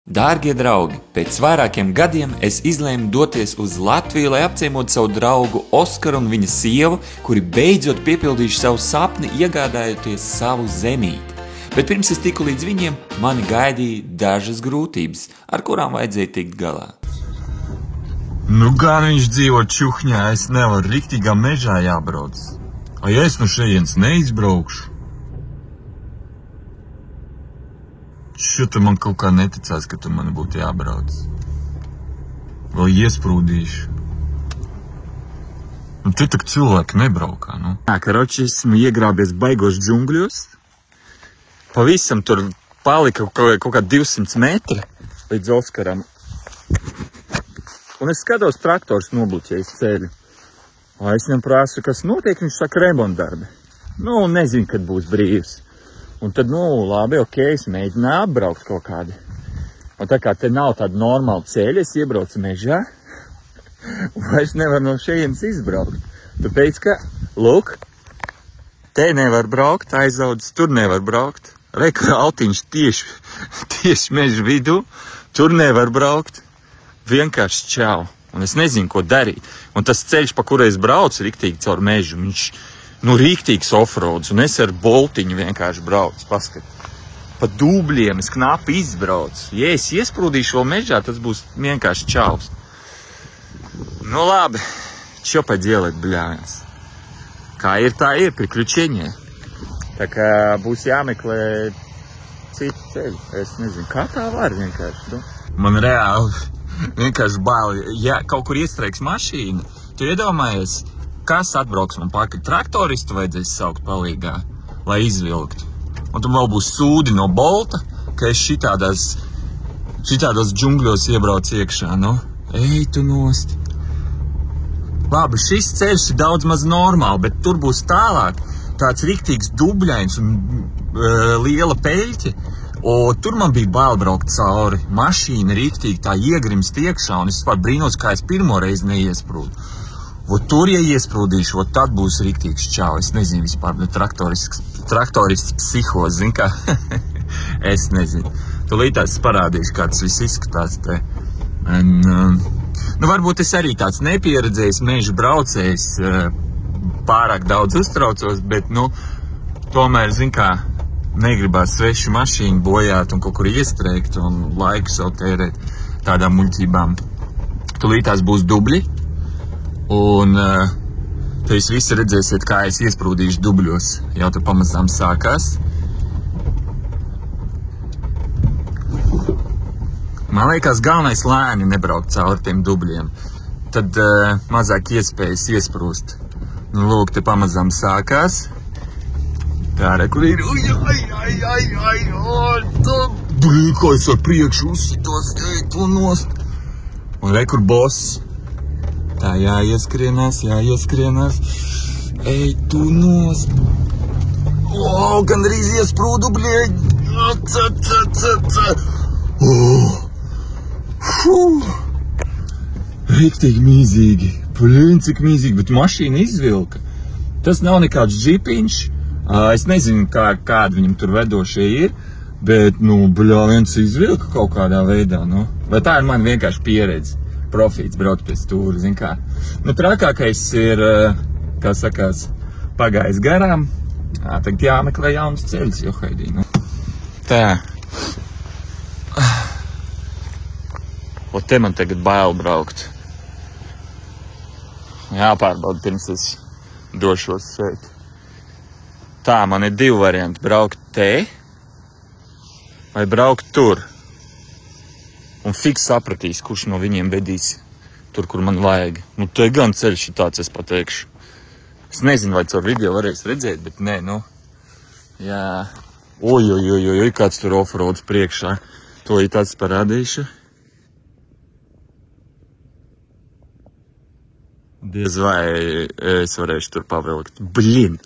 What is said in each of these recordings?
Dārgie draugi, pēc vairākiem gadiem es izlēmu doties uz Latviju, lai apciemotu savu draugu Oskaru un viņa sievu, kuri beidzot piepildījuši savu sapni, iegādājoties savu zemīti. Bet pirms es tiku līdz viņiem, mani gaidīja dažas grūtības, ar kurām vajadzēja tikt galā. Nu gan viņš dzīvo čuhņā, es nevaru riktīgā mežā jābrauc. Ja es no šejienes neizbraukšu? Šuta man kaut kā neticās, ka tu man būtu jābrauc. Vēl iesprūdīšu. Nu, te tak cilvēki nebraukā, nu. Karoči, esmu iegrābies baigos džungļos. Pavisam tur palika kaut kā 200 metri līdz Oskaram. Un es skatos, traktors nobluķējis ceļu. Es viņam prasu, kas notiek, viņš saka remontdarbi. Nu, nezinu, kad būs brīvs. Un tad, labi, ok, es mēģināju apbraukt kaut kādi. Un tā kā te nav tāda normāla ceļa, es iebraucu mežā, un vairs nevaru no šejienes izbraukt. Tāpēc, ka, lūk, te nevar braukt, aizaudzis, tur nevar braukt. Reku autiņš tieši meža vidū, tur nevar braukt. Vienkārši čau. Un es nezinu, ko darīt. Un tas ceļš, pa kuru es braucu, riktīgi caur mežu, viņš rīktīgs offroads, un es ar boltiņu vienkārši braucu, paskat. Pa dūbļiem es knapi izbraucu. Ja es iesprūdīšu vēl mežā, tas būs vienkārši čaus. Nu labi, čo поделать, bļāns. Kā ir, tā ir, priekļučeņie. Tā kā būs jāmeklē citu ceļu. Es nezinu, kā tā var vienkārši. Nu? Man reāli vienkārši baili. Ja kaut kur iestrēgs mašīna, tu iedomājies, kas atbrauks man pakaļ? Traktoristu vajadzēs saukt palīgā, lai izvilktu. Un tu vēl būs sūdi no bolta, ka es šitādos džungļos iebraucu iekšā, nu. Ej, tu nost. Labi, šis ceļš ir daudz maz normāli, bet tur būs tālāk tāds riktīgs dubļains un liela peļķe. Un tur man bija bail braukt cauri. Mašīna riktīgi tā iegrimst iekšā, un es vispār brīnos, kā es pirmo reizi neiesprūdu. Tur, ja iesprūdīšu, tad būs riktīgs čau. Es nezinu vispār, bet traktorists psihoz, zin kā? Es nezinu. Tūlītās parādīšu, kā tas viss izskatās te. Varbūt es arī tāds nepieredzējis meža braucējs, pārāk daudz uztraucos, bet, tomēr, zin kā, negribās svešu mašīnu bojāt un kaut kur iestrēgt un laiku savu tērēt tādām muļķībām. Tūlītās būs dubļi. Un te jūs visi redzēsiet, kā es iesprūdīšu dubļos. Jau tur pamazām sākās. Man liekas, galvenais lēni nebraukt cauri tiem dubļiem. Tad mazāk iespējas iesprūst. Lūk, te pamazām sākās. Tā, kur ir. Blīn, kā es ar priekšu uzsitos, tu nost. Un kur boss. Tā, jāieskrienās. Ej, tu nost. Gandrīz iesprūdu, bļēģ. Riktīgi mīzīgi. Bļēn, cik mīzīgi, bet mašīna izvilka. Tas nav nekāds džipiņš. Es nezinu, kādi viņam tur vedošie ir, bet, viens izvilka kaut kādā veidā, Vai tā ir man vienkārši pieredze. Profīts braukt pēc stūra, zin kā. Trakākais ir, kā sakās, pagājis garām. Tagad jāmeklē jaunas ceļas, johaidī, Tā. Te man tagad bail braukt. Jāpārbauda, pirms es došos šeit. Tā, man ir 2 varianti. Braukt te vai braukt tur. Un fiks sapratīs, kurš no viņiem vedīs tur, kur man vajag. Te gan ceļš ir tāds, es pateikšu. Es nezinu, vai caur video varēs redzēt, bet nē, Jā. Oj, kāds tur offroads priekšā. To ir tāds parādīšu. Diez vai es varēšu tur pavilkt. Blin!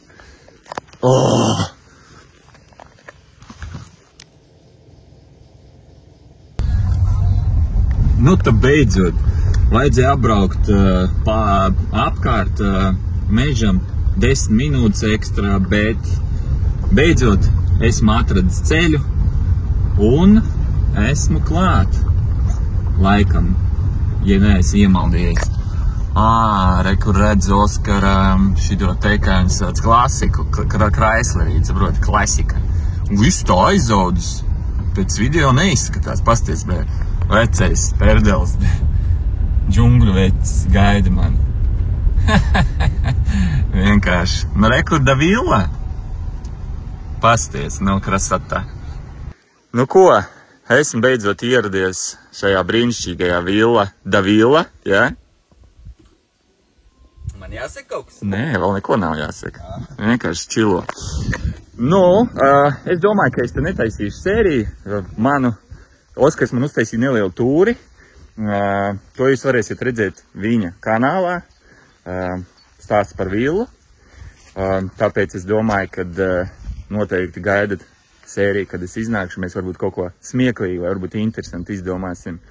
Tā beidzot, vajadzēja apbraukt apkārt mežam 10 minūtes ekstra, bet beidzot esmu atradis ceļu un esmu klāt. Laikam, ja neesi iemaldies. Re, kur redz Oskara šito teikājums tāds klasiku, Chryslerīt, saproti, klasika. Un visu to aizaudzis. Pēc video neizskatās, pasties, bet vecais perdels, džungļu vecs, gaida mani. Vienkārši. Nu, re, kur Davila? Pasties, nav krasatā. Nu ko, esmu beidzot ieradies šajā brīnišķīgajā Davila, jā? Man jāsaka kaut kas? Nē, vēl neko nav jāsaka. Vienkārši čilo. Nu, es domāju, ka es te netaisīšu sēriju. Oskars man uztaisīja nelielu tūri. To jūs varēsiet redzēt viņa kanālā. Stāsts par villu. Tāpēc es domāju, ka noteikti gaidat sēriju, kad es iznākšu. Mēs varbūt kaut ko smieklīgu vai varbūt interesanti izdomāsim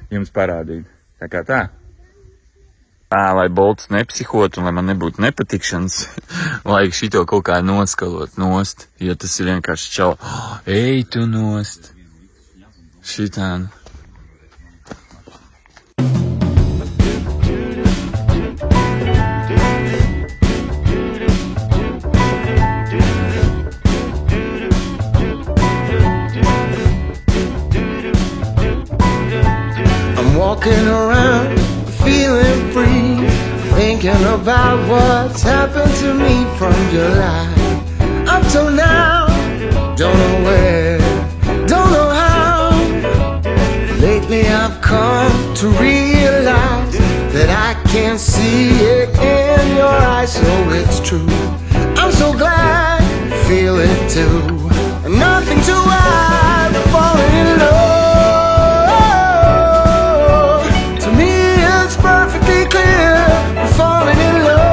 jums parādīt. Tā kā tā. Lai bolts nepsihotu un lai man nebūtu nepatikšanas, vajag šito kaut kā noskalot nost, jo tas ir vienkārši čau. Ej tu nost! Šitān. I'm walking around feeling free, thinking about what's happened to me from July up till now. Don't know where, don't know how. Lately I've come to realize that I can't see it in your eyes, so it's true. I'm so glad you feel it too. Nothing to hide, falling in love. Perfectly clear, we're falling in love.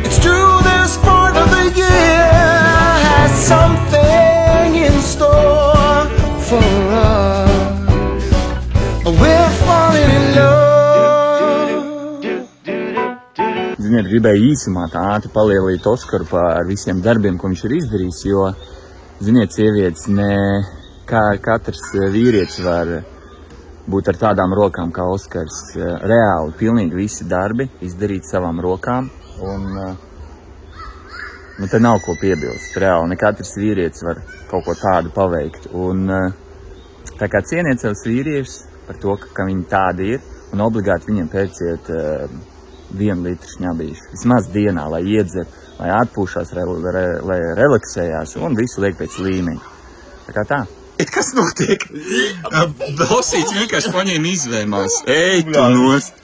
It's true, this part of the year has something in store for us. We're falling in love. Ziniet, gribēju īsumā tā ātri palielīt Oskaru par visiem darbiem, ko viņš ir izdarījis, jo, ziniet, sievietes, ne kā katrs vīrietis var būt ar tādām rokām kā Oskars. Reāli, pilnīgi visi darbi izdarīt savām rokām, un te nav ko piebilst. Reāli, ne katrs vīrietis var kaut ko tādu paveikt. Un tā kā cieniet savus vīriešus par to, ka viņi tādi ir, un obligāti viņiem pērciet 1 litru šņabīšu. Vismaz dienā, lai iedzer, lai atpūšās, lai relaksējās, un visu liek pēc līmeņa. Tā kā tā. Kas notiek? Bosīts vienkārši paņēma izvēmās. Ej, tu nost!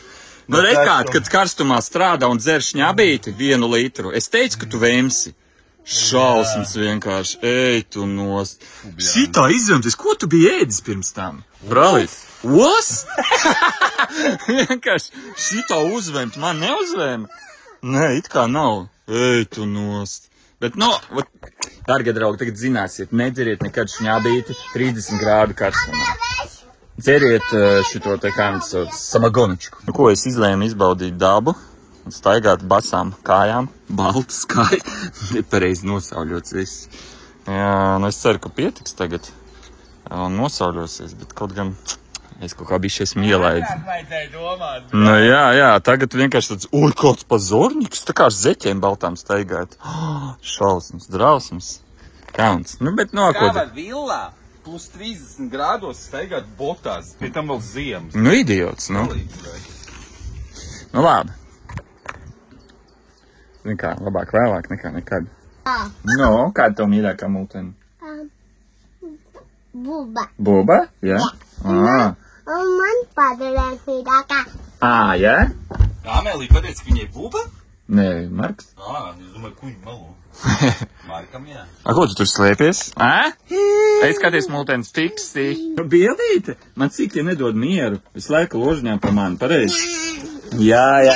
Nu, reiz kād, kad karstumā strādā un dzer šņabīti 1 litru, es teicu, ka tu vēmsi. Šausmas vienkārši. Ej, tu nost! Šitā izvēmties, ko tu biji ēdis pirms tam? Brālis, os? Vienkārši šitā uzvēmt, man neuzvēma? Nē, it kā nav. Ej, tu nost! Bet, nu, dargie draugi, tagad zināsiet, nedzeriet nekad šņabīti 30 grādu karstumā. Dzeriet šito te kā viņš sauc, samagoničku. Nu, ko es izlēmu izbaudīt dabu un staigāt basām kājām, baltas kājas, nepareizi nosauļots viss. Jā, nu es ceru, ka pietiks tagad un nosauļosies, bet kaut gan es kaut kā bišķi esmu ielaidis. Nu jā, tagad vienkārši tāds, oi, kāds pazorņiks, tā kā ar zeķiem baltām staigāt. Šausmas, drausmas, kauns. Nu, bet no ko... Kā var villā plus 30 grādos staigāt botās, pie tam vēl ziemas? Nu, idiots, nu. Nu, labi. Zin kā, labāk vēlāk nekā nekad. Nu, kāda tev mīļākā multeni? Buba. Buba? Jā? Un man padarēs mīļākā. Jā? Amēlī pateica, ka viņai buba? Nē, Marks. Es domāju, kuņu malu. Markam, jā. Ko tu tur slēpies? Ej, skaties, multens fiksi. Nu, bildīte, man cikļi nedod mieru. Visu laiku ložņām pa mani, pareizi. Jā.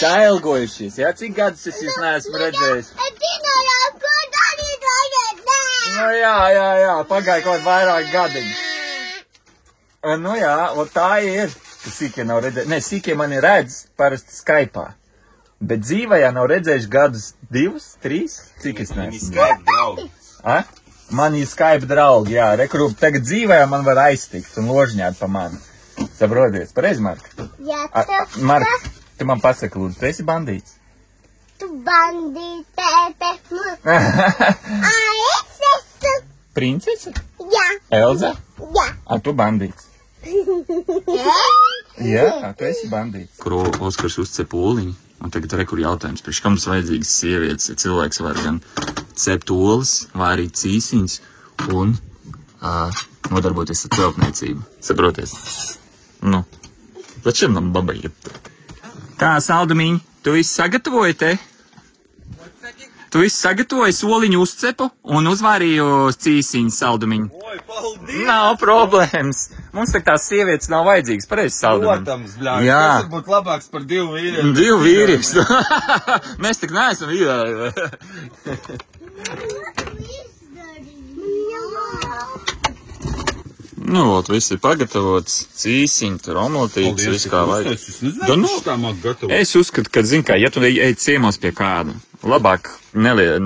Sailgojušies, jā? Cik gadus es jūs neesmu redzējis? Es zinu, ko darīt vajag. Nu, jā, pagāja kaut vairāk gadiņi. Nu jā, tā ir. Sīkie nav redzējuši. Nē, sīkie mani redz parasti Skype'ā. Bet dzīvajā nav redzējuši gadus 2, 3, cik es neesmu. Viņi Skype draudz. Mani Skype draugi, jā, rekurūp tagad dzīvē man var aiztikt un ložņāt pa mani. Saproties, pareizi, Marka? Jā, Marka, tu man pasaki, lūdzu, tu esi bandīts? Tu bandītēte. Es esmu. Princese? Jā. Elza? Jā. Tu bandīts? Jā, tu esi bandīts. Kur Oskars uzcep ūliņu. Un tagad rekur jautājums, priekš kam mums vajadzīgas sievietes, ja cilvēks var gan cept olas, vārīt cīsiņas un nodarboties ar celtniecību. Saproties? Nu, tačiem nam babai ir. Tā, saldumiņi, tu visu sagatavoji te? Tu visu sagatavoji, soliņu uzcepu un uzvārīju cīsiņu saldumiņu. Oi, paldies! Nav problēmas. Mums tak tās sievietes nav vajadzīgas, pareizi saldumiņu. Protams, bļāņ, Jā. tas var būt labāks par 2 vīriem. 2 vīrietis. Mēs tik neesam vīrāji. Nu, ot, viss ir pagatavots, cīsiņi, tur omletītes, viss kā vajag. Es nezinu, Nu, kā māk gatavot. es uzskatu, ka, zin kā, ja tu ej ciemos pie kāda, labāk Nelien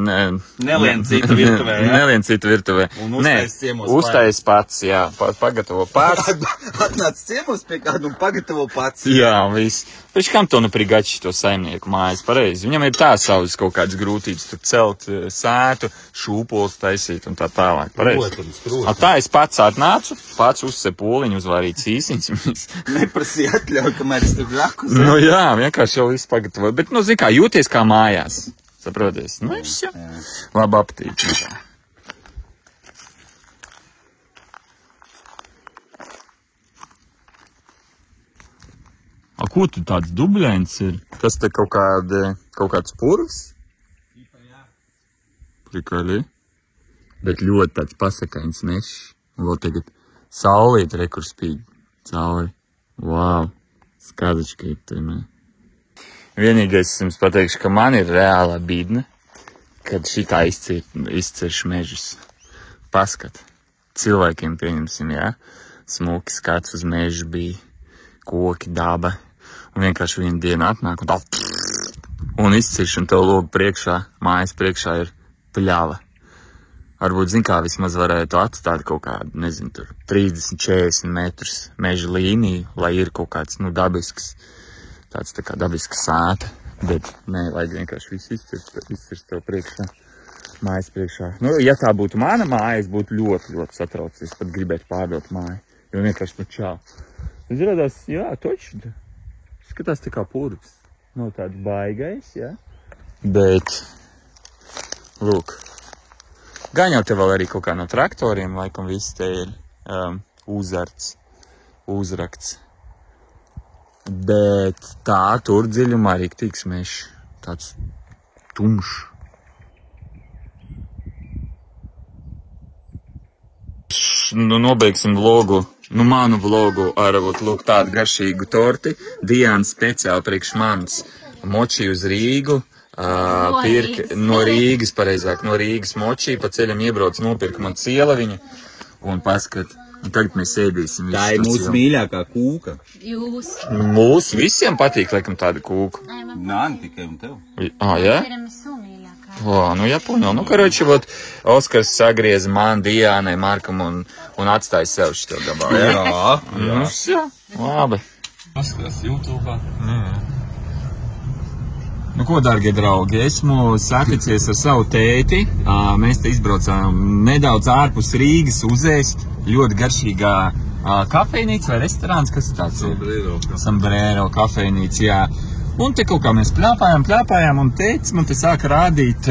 citu virtuvē, jā? Nelien citu virtuvē. Un uztais ciemos uztais pats, jā, pagatavo pats. Atnāc ciemos pie kādu un pagatavo pats. Jā, viss. Pēc kam to neprigači to saimnieku mājas, pareizi? Viņam ir tā savas kaut kādas grūtības, tur celt sētu, šūpols taisīt un tā tālāk, pareizi? Protams. Tā es pats atnācu, pats uzcep ūliņu, uzvārīt cīsiņas. Neprasīja atļauj, kamēr es tur blakus. Nu jā, vienkārši jau viss pagatavoju. Bet, nu, zin kā, jūties kā mājās. Saproties? Nu, viss jau. Labu apetīti. A, ko tu tāds dubļains ir? Tas te kaut kāds purvs? Prikali. Bet ļoti tāds pasakains mešs. Un vēl tagad saulīt rekur spīd cauri. Wow. Skazička ir tur, ne? Vienīgais es jums pateikšu, ka man ir reālā bīdne, kad šitā izcirš mežus. Paskat. Cilvēkiem pieņemsim, jā. Smuki skats uz mežu bija. Koki, daba. Un vienkārši vienu dienu atnāk un tā. Un izcirš un tev logu priekšā, mājas priekšā ir pļava. Varbūt, zin kā, vismaz varētu atstāt kaut kādu, nezinu, tur 30-40 metrus meža līniju, lai ir kaut kāds, nu, dabisks. Tāds tā kā dabiska sēta, bet nē, vajag vienkārši visu izcirst tev priekšā, mājas priekšā. Nu, ja tā būtu mana māja, es būtu ļoti, ļoti satraucies, pat gribētu pārdot māju, jo vienkārši nu čau. Izrādās, jā, toči, skatās tā kā purvs, nav tāds baigais, jā, bet, lūk, gan jau te vēl arī kaut kā no traktoriem, laikam viss te ir uzrakts. Bet tā tur dziļumā riktīgs mešs, tāds tumšs. Nu, nobeigsim vlogu, manu vlogu ar, lūk, tādu garšīgu torti. Diana speciāli priekš manis moči uz Rīgu, no Rīgas, pareizāk, no Rīgas moči, pa ceļam iebrauc, nopirka man cielaviņu un paskat. Un tagad mēs ēdīsim. Tā ir mūsu mīļākā kūka. Jūs. Mūs visiem patīk, laikam, tāda kūka. Nā, ne tikai un tev. Jā? Nu, jā, poņo. Nu, karoči, Oskars sagrieza man, Diānai, Markam un atstāja sev šito gabalu, jā? Jā. Labi. Paskatās YouTube'ā. Nu, ko, dārgie draugi, esmu saticies ar savu tēti. Mēs te izbraucām nedaudz ārpus Rīgas uzēst. Ļoti garšīgā kafejnīca vai restorāns, kas tāds ir? Sombrero kafejnīca, jā. Un te kaut kā mēs pļāpājām, un tētis man te sāka rādīt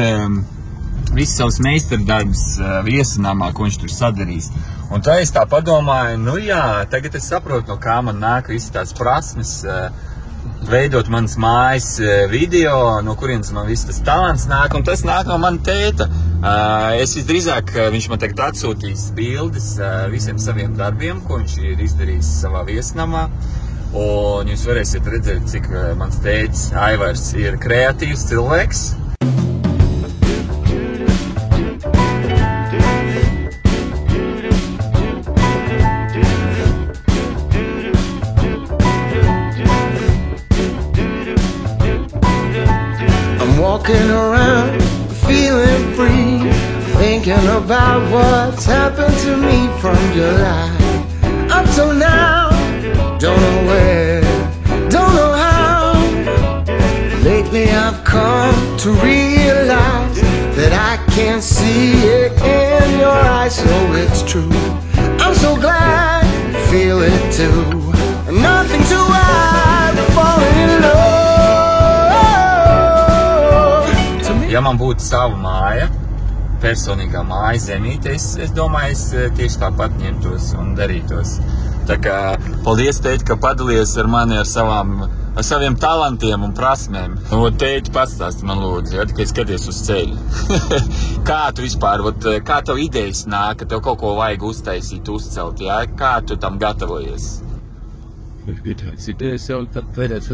visus savus meistardarbus viesunamā, ko viņš tur sadarīs. Un tā es tā padomāju, nu jā, tagad es saprotu, no kā man nāk visas tās prasmes, veidot manas mājas video, no kurienes man viss tas talants nāk, un tas nāk no mana tēta. Es visdrīzāk, viņš man tagad atsūtīs bildes visiem saviem darbiem, ko viņš ir izdarījis savā viesnamā. Un jūs varēsiet redzēt, cik mans tētis Aivars ir kreatīvs cilvēks. Walking around, feeling free, thinking about what's happened to me from July. Up till now, don't know where, don't know how. Lately I've come to realize that I can't see it in your eyes, so it's true. I'm so glad you feel it too. Nothing to hide, but falling in love. To me. Ja man būtu sava māja, personīgā māja zemīte, es domāju, es tieši tāpat ņemtos un darītos. Tā kā paldies, tēti, ka padalies ar mani ar saviem talantiem un prasmēm. Tēti, pastāsti man lūdzu, ja, tikai skaties uz ceļu. Kā tu vispār, kā tev idejas nāk, ka tev kaut ko vajag uztaisīt, uzcelt, ja? Kā tu tam gatavojies? Idejas jau tas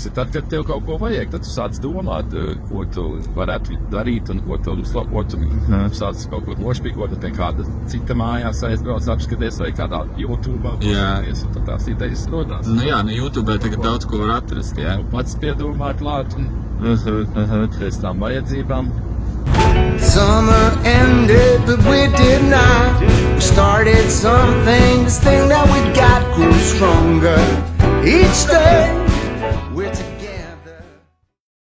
ir tad, kad tev kaut ko vajag, tad tu sāc domāt, ko tu varētu darīt un ko tu uzlabot, un sāc kaut ko nošpīkot, pie kāda cita mājās aizbrauc, apskaties vai kādā YouTube, un tad tās idejas rodās. Nu jā, YouTube tagad daudz ko var atrast, jā. Pats piedomā klāt un pēc tām vajadzībām. Summer ended, but we did not. We started something, this thing that we